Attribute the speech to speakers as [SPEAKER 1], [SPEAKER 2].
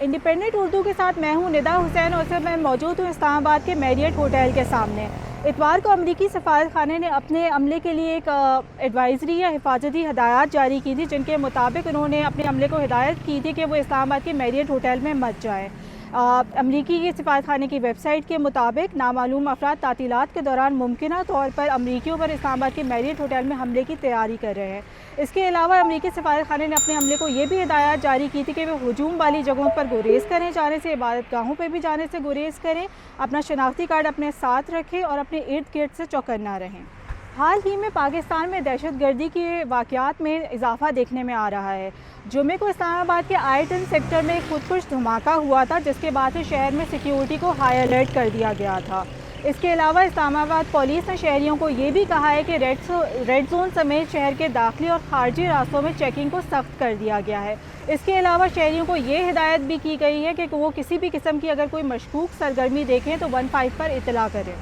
[SPEAKER 1] Independent Urdu के साथ मैं हूं निदा हुसैन और से मैं मौजूद हूं इस्लामाबाद के मैरियट होटल के सामने। इतवार को अमरीकी सफारत खाने ने अपने अमले के लिए एक एडवाइजरी या हिफाजती हदायत जारी की थी, जिनके मुताबिक उन्होंने अपने अमले को हिदायत की थी कि वो इस्लामाबाद के मैरियट होटल में मत जाएँ। अमरीकी के सफारत खाने की वेबसाइट के मुताबिक नामालूम अफराद तातीलात के दौरान मुमकिना तौर पर अमरीकियों पर इस्लामाबाद के मैरियट होटल में हमले की तैयारी कर रहे हैं। इसके अलावा अमरीकी सफारत खाने ने अपने हमले को ये भी हिदायत जारी की थी कि वे हुजूम वाली जगहों पर गुरेज करें, जाने से इबादत गाहों पर भी जाने से गुरेज करें, अपना शनाख्ती कार्ड अपने साथ रखें और अपने इर्द गिर्द से चौकन्ना रहें। हाल ही में पाकिस्तान में दहशतगर्दी के वाक़यात में इजाफा देखने में आ रहा है। जुमे को इस्लामाबाद के I-10 सेक्टर में एक खुदकुश धमाका हुआ था, जिसके बाद से शहर में सिक्योरिटी को हाई अलर्ट कर दिया गया था। इसके अलावा इस्लामाबाद पुलिस ने शहरियों को ये भी कहा है कि रेड जोन समेत शहर के दाखिली और खारजी रास्तों में चेकिंग को सख्त कर दिया गया है। इसके अलावा शहरियों को ये हिदायत भी की गई है कि वो किसी भी किस्म की अगर कोई मशकूक सरगर्मी देखें तो 15 पर इतला करें।